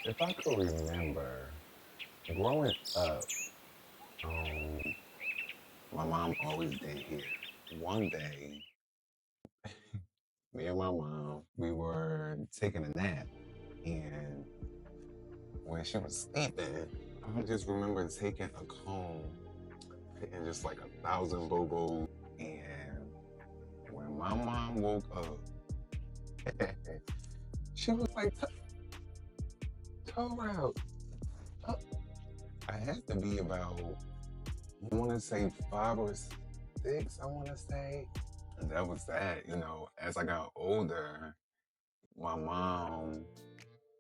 If I could remember, growing up, um, my mom always did hair. One day, me and my mom, we were taking a nap, and when she was sleeping, I just remember taking a comb, hitting just like 1,000 bobos, and when my mom woke up, she was like, "Toe out." I had to be about, I want to say 5 or 6, I want to say. And that was that. As I got older, my mom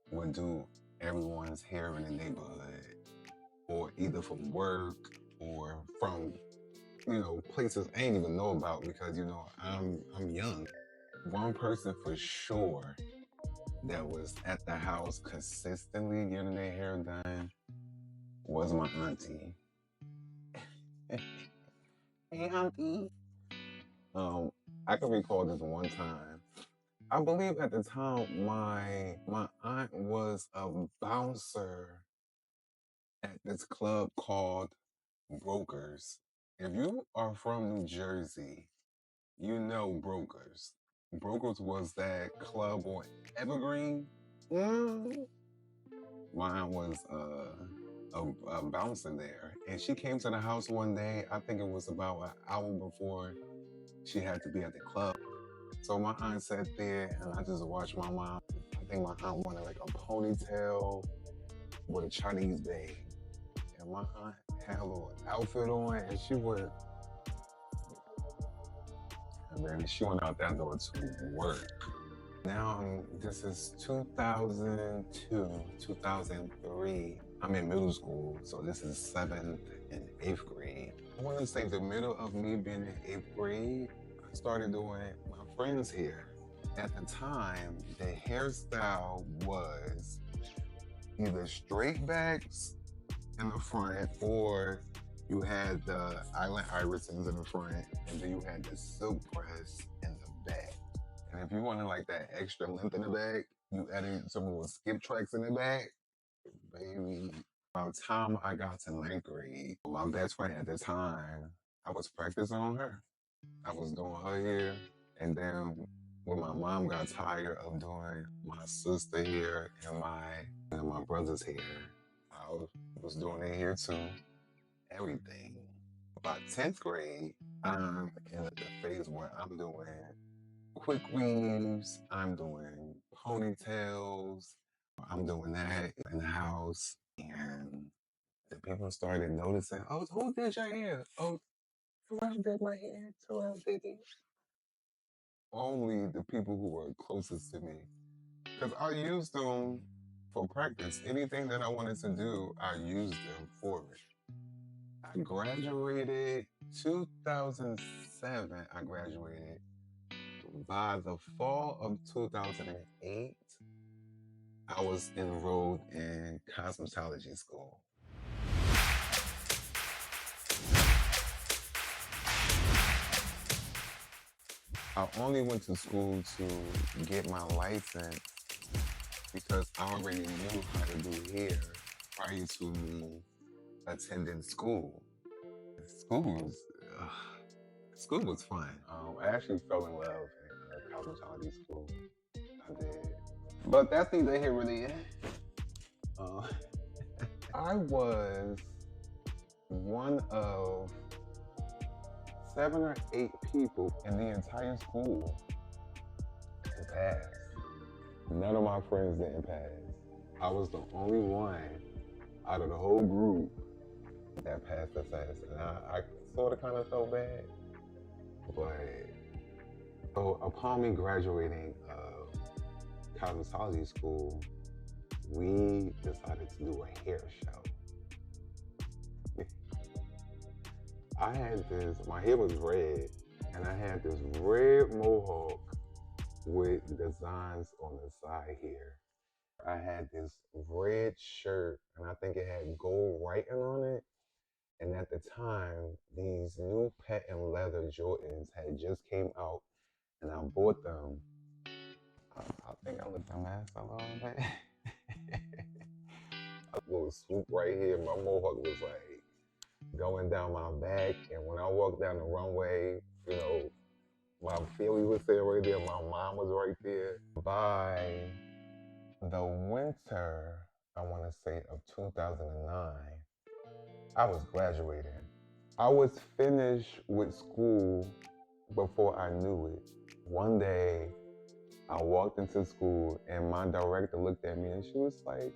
would do everyone's hair in the neighborhood, or either from work or from, places I ain't even know about because, I'm young. One person for sure that was at the house consistently getting their hair done was my auntie. Hey, auntie. Um, I can recall this one time. I believe at the time my aunt was a bouncer at this club called Brokers. If you are from New Jersey, you know Brokers. Brokers was that club on Evergreen. Mm. My aunt was a bouncer there, and she came to the house one day. I think it was about an hour before she had to be at the club. So my aunt sat there and I just watched my mom. I think my aunt wanted like a ponytail with a Chinese bag. And my aunt had a little outfit on and she went out that door to work. Now this is 2002, 2003. I'm in middle school, so this is 7th and 8th grade. I want to say the middle of me being in 8th grade, I started doing my friends' hair. At the time, the hairstyle was either straight backs in the front, or you had the island irisons in the front, and then you had the silk press in the back. And if you wanted like that extra length in the back, you added some little skip tracks in the back. Baby, by the time I got to 9th grade, my best friend at the time, I was practicing on her. I was doing her hair, and then when my mom got tired of doing my sister hair and my brother's hair, I was doing their hair too. Everything. By 10th grade, I'm in the phase where I'm doing quick weaves, I'm doing ponytails, I'm doing that in the house, and the people started noticing, "Oh, who did your hair? Oh, Terrell did my hair. Terrell did it." Only the people who were closest to me. Because I used them for practice. Anything that I wanted to do, I used them for it. I graduated 2007. I graduated. By the fall of 2008, I was enrolled in cosmetology school. I only went to school to get my license because I already knew how to do hair prior to me attending school. School was, uh, School was fun. I actually fell in love in cosmetology school. I did. But that's neither here nor there. Uh, I was one of 7 or 8 people in the entire school to pass. None of my friends didn't pass. I was the only one out of the whole group that passed the test. And I sort of kind of felt bad. But so upon me graduating cosmetology school, we decided to do a hair show. My hair was red, and I had this red mohawk with designs on the side here. I had this red shirt, and I think it had gold writing on it. And at the time, these new patent leather Jordans had just came out, and I bought them. I think I looked a mess a little bit. A little swoop right here. My mohawk was like going down my back. And when I walked down the runway, you know, my Philly was there right there. My mom was right there. By the winter, I want to say, of 2009, I was graduating. I was finished with school before I knew it. One day, I walked into school and my director looked at me and she was like,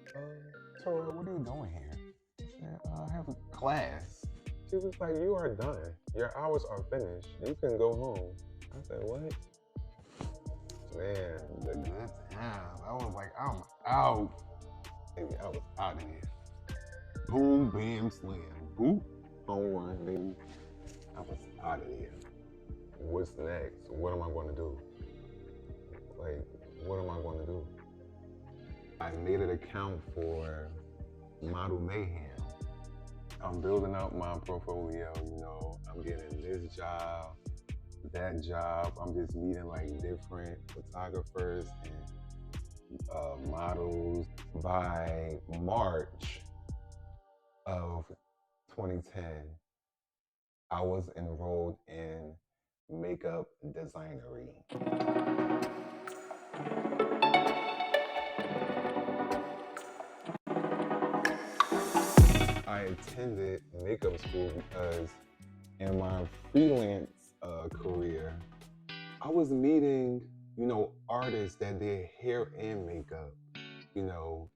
Tora, what are you doing here? I said, I have a class. She was like, you are done. Your hours are finished. You can go home. I said, what? Man, the good times. I was like, I'm out. Baby, I was out of here. Boom, bam, slam. Boop, home run, baby. I was out of here. What's next? What am I going to do? Like, what am I going to do? I made an account for Model Mayhem. I'm building up my portfolio, you know, I'm getting this job, that job. I'm just meeting like different photographers and models. By March of 2010, I was enrolled in makeup designery. I attended makeup school because in my freelance career, I was meeting, you know, artists that did hair and makeup, you know,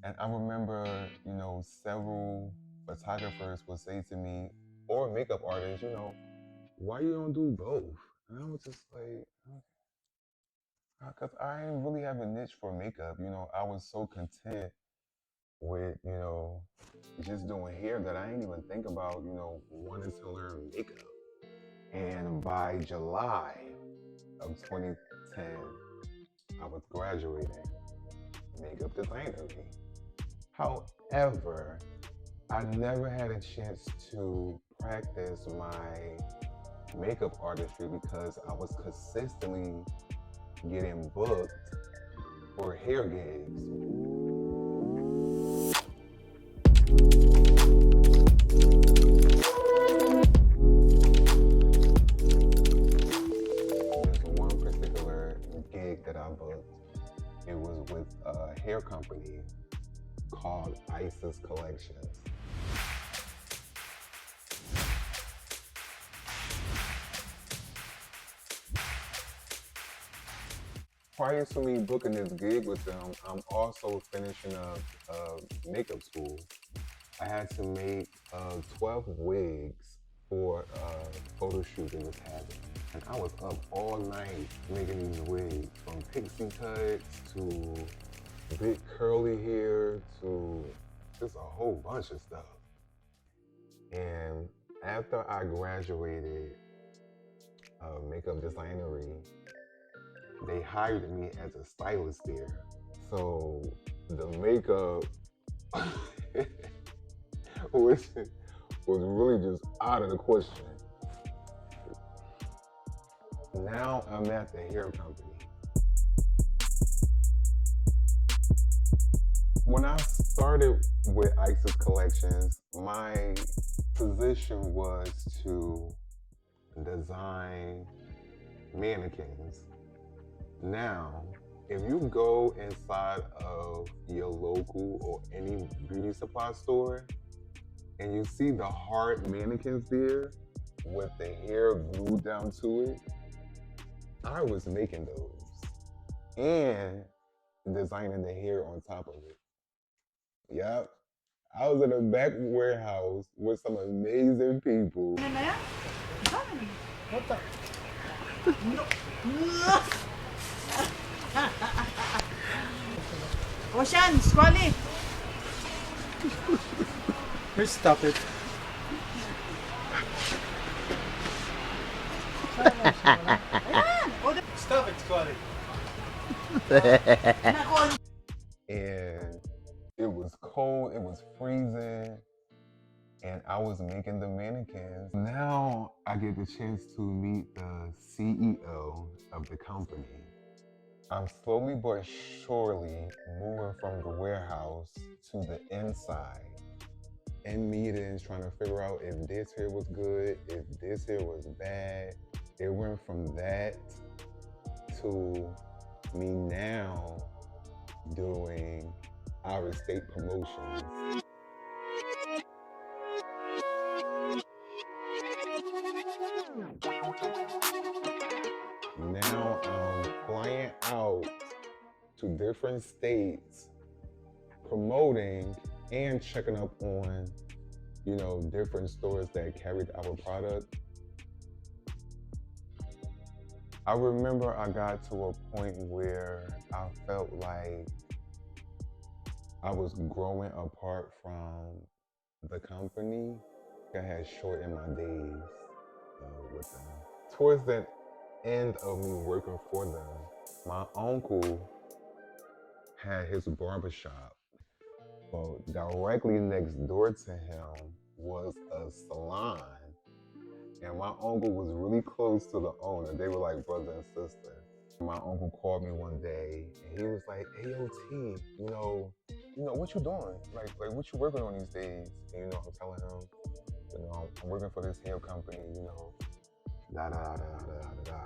and I remember, you know, several photographers would say to me, or makeup artists, you know, why you don't do both? And I was just like, because I didn't really have a niche for makeup, you know, I was so content with, you know, just doing hair that I didn't even think about, you know, wanting to learn makeup. And by July of 2010, I was graduating makeup designery. However, I never had a chance to practice my makeup artistry because I was consistently getting booked for hair gigs. There's one particular gig that I booked. It was with a hair company called Isis Collections. Prior to me booking this gig with them, I'm also finishing up makeup school. I had to make 12 wigs for a photo shoot they was having. And I was up all night making these wigs, from pixie cuts to big curly hair to just a whole bunch of stuff. And after I graduated makeup designery, they hired me as a stylist there. So the makeup was really just out of the question. Now I'm at the hair company. When I started with Isis Collections, my position was to design mannequins. Now, if you go inside of your local or any beauty supply store and you see the hard mannequins there with the hair glued down to it, I was making those and designing the hair on top of it. Yep. I was in a back warehouse with some amazing people. What the? Ocean, Squally. Please stop it. Stop it, Squally. And it was cold, it was freezing, and I was making the mannequins. Now I get the chance to meet the CEO of the company. I'm slowly but surely moving from the warehouse to the inside. In meetings, trying to figure out if this here was good, if this here was bad. It went from that to me now doing our state promotions. Now I'm flying out to different states, promoting and checking up on, different stores that carried our product. I remember I got to a point where I felt like I was growing apart from the company. I had shortened my days with them. Towards the end of me working for them, my uncle had his barbershop. Well, directly next door to him was a salon. And my uncle was really close to the owner. They were like brother and sister. My uncle called me one day and he was like, "Hey, yo, T, what you doing? Like what you working on these days?" And I'm telling him, I'm working for this hair company, da da da da da da.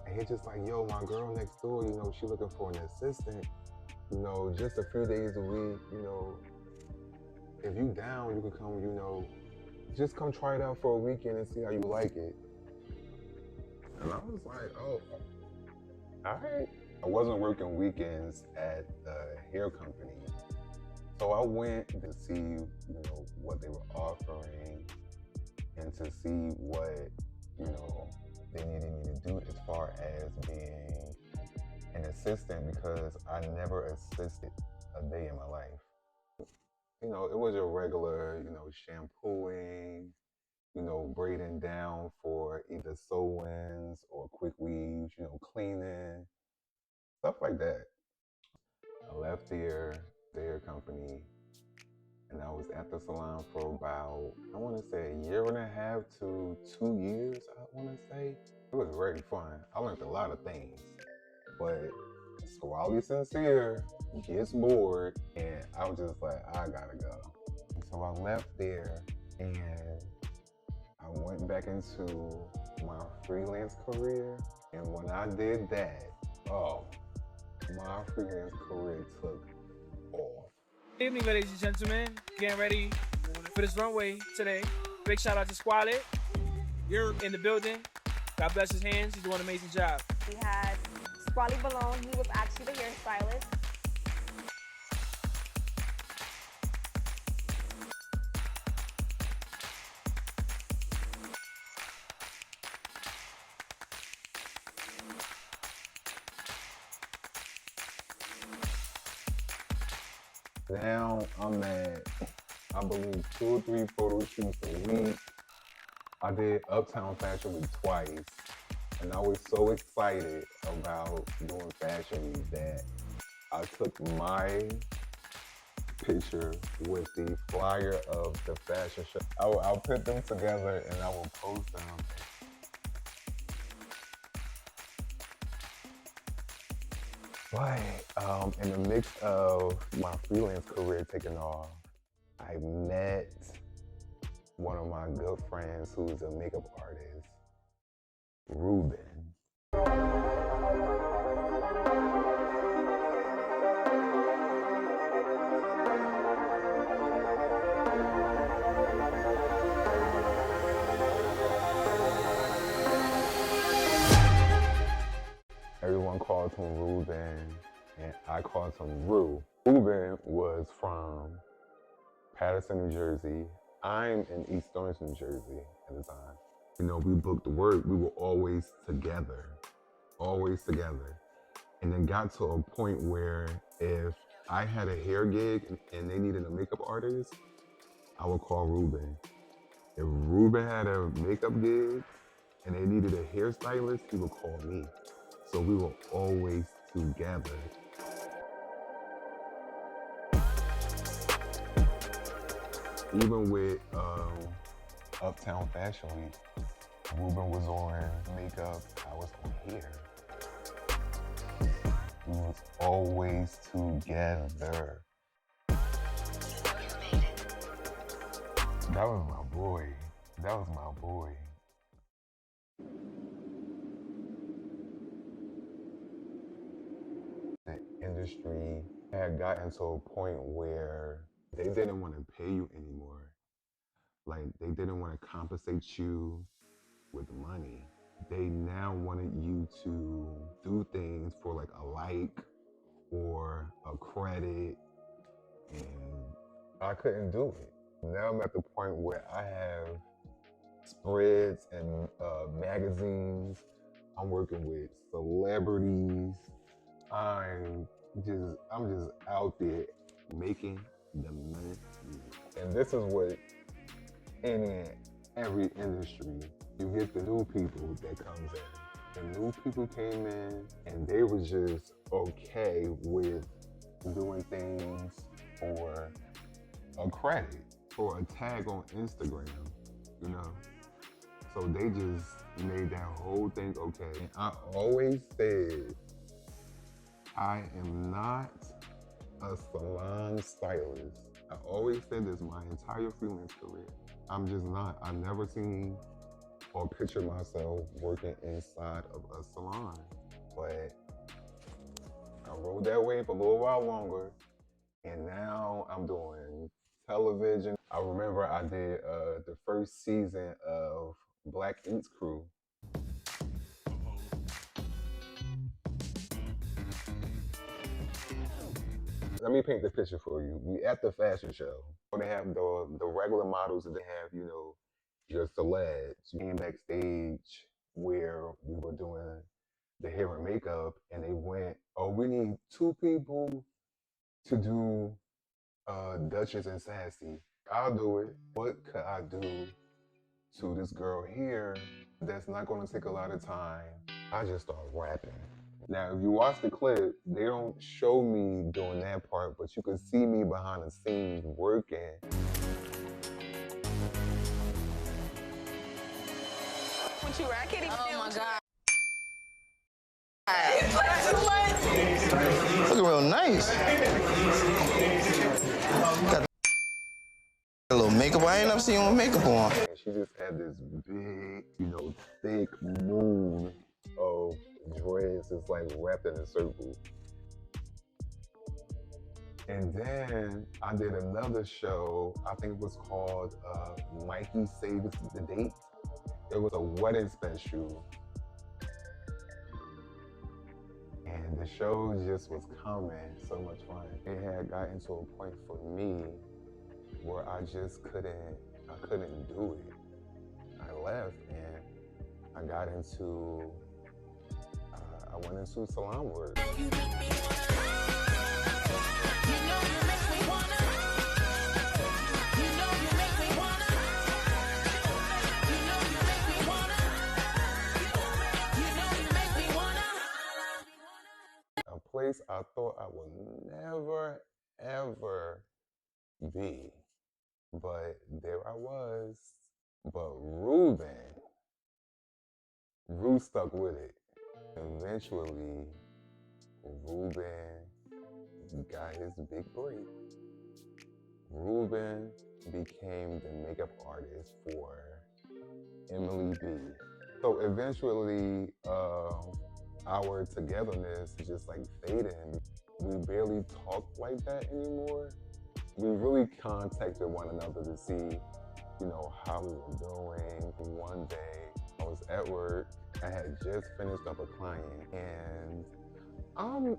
And he's just like, "Yo, my girl next door, she looking for an assistant, just a few days a week, if you down, you can come, just come try it out for a weekend and see how you like it." And I was like, "Oh, all right." I wasn't working weekends at the hair company. So I went to see, what they were offering and to see what, they needed me to do as far as being an assistant, because I never assisted a day in my life. It was your regular, shampooing, braiding down for either sew-ins or quick weaves, cleaning, stuff like that. I left the hair company, and I was at the salon for about, I want to say, a year and a half to 2 years, I want to say. It was very fun. I learned a lot of things, but Squally Sincere gets bored, and I was just like, I gotta go. So I left there, and I went back into my freelance career. And when I did that, my freelance career took off. Good evening, ladies and gentlemen. Getting ready for this runway today. Big shout out to Squalid. You're in the building. God bless his hands. He's doing an amazing job. We had Squally Balone. He was actually the hairstylist. Now I'm at, I believe, 2 or 3 photo shoots a week. I did Uptown Fashion Week twice, and I was so excited about doing Fashion Week that I took my picture with the flyer of the fashion show. I'll put them together and I will post them. But in the mix of my freelance career taking off, I met one of my good friends who's a makeup artist, Ruben. Everyone called him Ruben, and I called him Rue. Ruben was from Paterson, New Jersey. I'm in East Orange, New Jersey at the time. We booked work, we were always together. And then got to a point where if I had a hair gig and they needed a makeup artist, I would call Ruben. If Ruben had a makeup gig and they needed a hairstylist, he would call me. So we were always together. Even with Uptown Fashion Week, Ruben was on makeup, I was on hair. We was always together. That was my boy. That was my boy. The industry had gotten to a point where they didn't want to pay you anymore. Like, they didn't want to compensate you with money. They now wanted you to do things for like a like or a credit, and I couldn't do it. Now I'm at the point where I have spreads and magazines. I'm working with celebrities. I'm just out there making the money. And this is what in every industry, you get the new people that comes in. The new people came in and they were just okay with doing things for a credit or a tag on Instagram, you know? So they just made that whole thing okay. And I always said, I am not a salon stylist. I always said this my entire freelance career. I'm just not. I've never seen or picture myself working inside of a salon. But I rode that wave for a little while longer, and now I'm doing television. I remember I did the first season of Black Ink's Crew. Let me paint the picture for you. We at the fashion show. They have the regular models, and they have, you know, your celebs. You came backstage where we were doing the hair and makeup, and they went, oh, we need 2 people to do Duchess and Sassy. I'll do it. What could I do to this girl here that's not gonna take a lot of time? I just start rapping. Now, if you watch the clip, they don't show me doing that part, but you can see me behind the scenes working. When you racket, Oh my God. Looking real nice. Got a little makeup. I ain't never seen you with makeup on. And she just had this big, you know, thick moon of dreads. It's like wrapped in a circle. And then I did another show, I think it was called Mikey Saves the Date. It was a wedding special. And the show just was coming, so much fun. It had gotten to a point for me where I just couldn't do it. I left and I got into, I went into salon work. A place I thought I would never, ever be. But there I was. But Rue stuck with it. Eventually, Ruben got his big break. Ruben became the makeup artist for Emily B. So eventually, our togetherness just like fading. We barely talk like that anymore. We really contacted one another to see, you know, how we were doing. One day, I was at work. I had just finished up a client, and I'm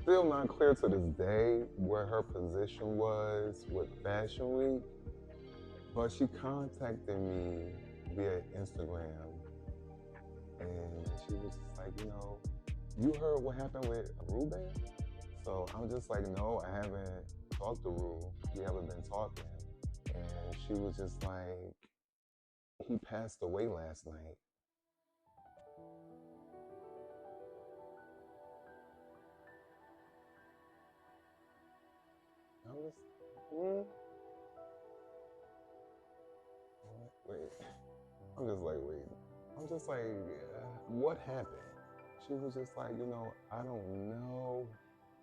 still not clear to this day where her position was with Fashion Week, but she contacted me via Instagram, and she was just like, you know, you heard what happened with Ruben? So I'm just like, no, I haven't talked to Rue. We haven't been talking. And she was just like, he passed away last night. I'm just, wait. I'm just like, wait. I'm just like, what happened? She was just like, I don't know.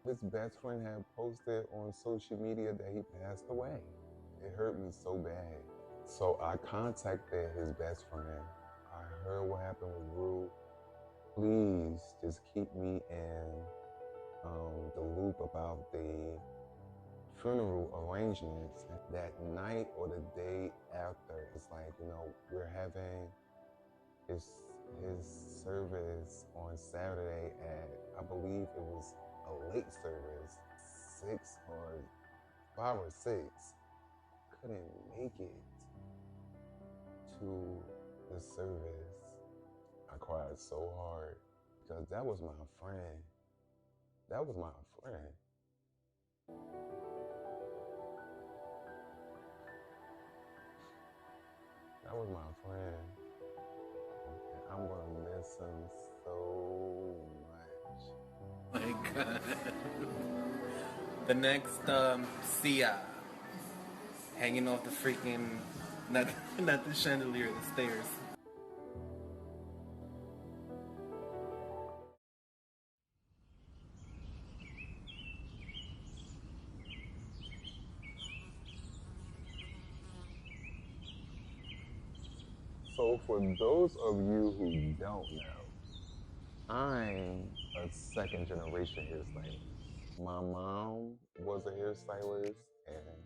His best friend had posted on social media that he passed away. It hurt me so bad. So I contacted his best friend. I heard what happened with Rue. Please just keep me in the loop about the funeral arrangements. That night or the day after, it's like, we're having his service on Saturday at, I believe it was a late service, 6 or 5 or 6. Couldn't make it to the service. I cried so hard because that was my friend. That was my friend. That was my friend. And I'm gonna miss him so much. My God. The next Sia hanging off the freaking not the chandelier, the stairs. So for those of you who don't know, I'm a second generation hairstylist. My mom was a hairstylist and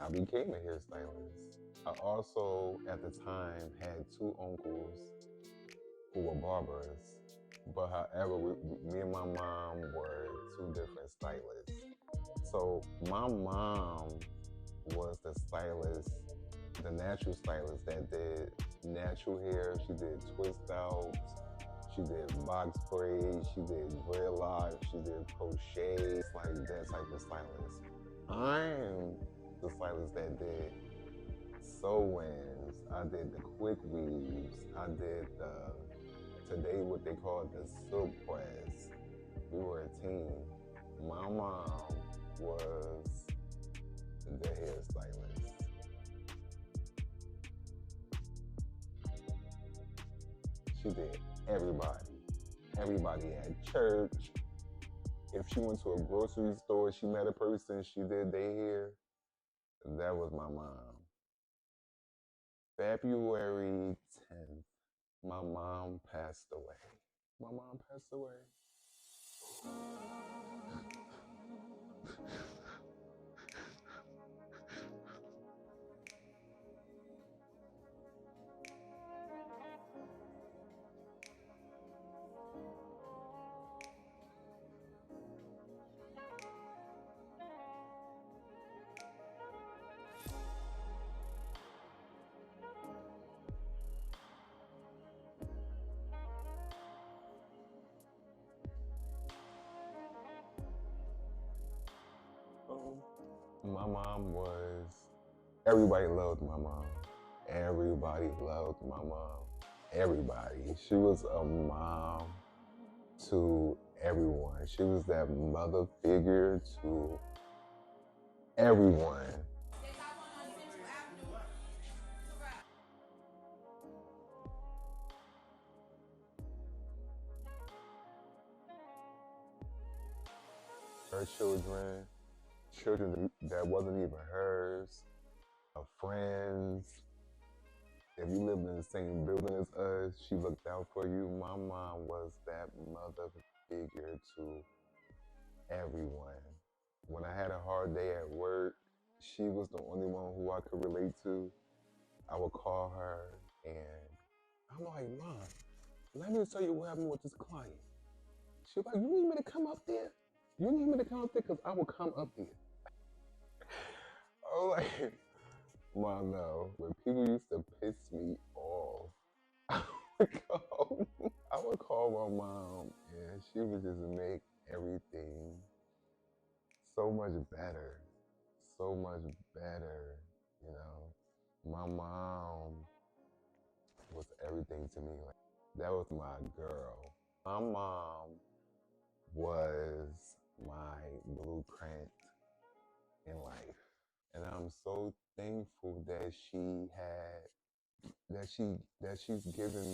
I became a hairstylist. I also, at the time, had 2 uncles who were barbers. But however, me and my mom were 2 different stylists. So my mom was the stylist, the natural stylist that did natural hair. She did twist outs, she did box braids, she did dreadlocks, she did crochets, like that type of stylist. I'm the stylist that did sew-ins, I did the quick weaves, I did today what they call the silk press. We were a team. My mom was the hairstylist. She did everybody. Everybody at church. If she went to a grocery store, she met a person, she did their hair. That was my mom. February 10th, my mom passed away. My mom passed away. My mom was, everybody loved my mom. Everybody loved my mom. Everybody. She was a mom to everyone. She was that mother figure to everyone. Her children that wasn't even hers, her friends. If you lived in the same building as us, she looked out for you. My mom was that mother figure to everyone. When I had a hard day at work, she was the only one who I could relate to. I would call her and I'm like, Mom, let me tell you what happened with this client. She was like, you need me to come up there? You need me to come up there? Because I will come up there. I was like, Mom, no. When people used to piss me off, I would call my mom and she would just make everything so much better. So much better, My mom was everything to me. That was my girl. My mom was my blueprint in life. And I'm so thankful that she's given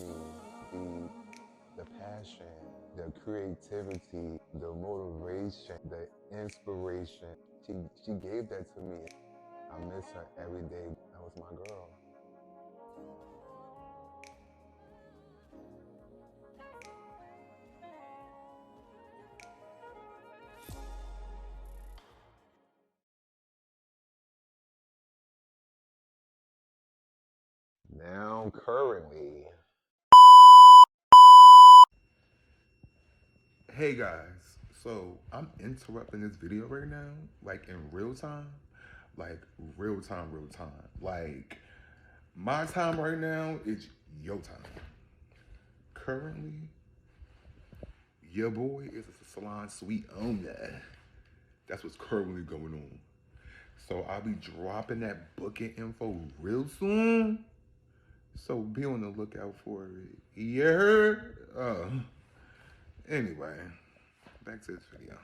me the passion the creativity, the motivation, the inspiration. She gave that to me. I miss her every day. That was my girl. Now, currently. Hey guys, so I'm interrupting this video right now, like in real time. Like real time. Like my time right now is your time. Currently, your boy is a salon suite owner. That's what's currently going on. So I'll be dropping that booking info real soon. So be on the lookout for it. You heard? Anyway, back to this video.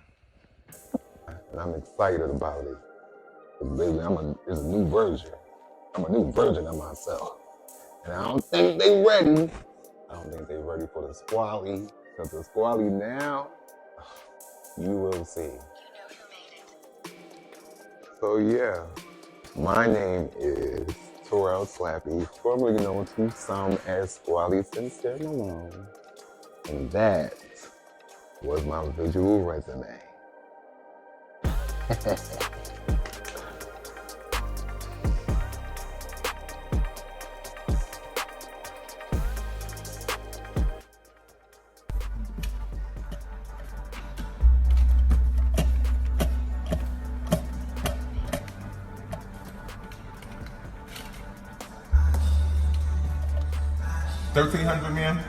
And I'm excited about it. Baby, it's a new version. I'm a new version of myself. And I don't think they ready. I don't think they ready for the squally. Because the squally now, you will see. So yeah, my name is Terrell Slappy, formerly known to some as Squally Sincere Malone. And that was my visual resume. $1,300, man.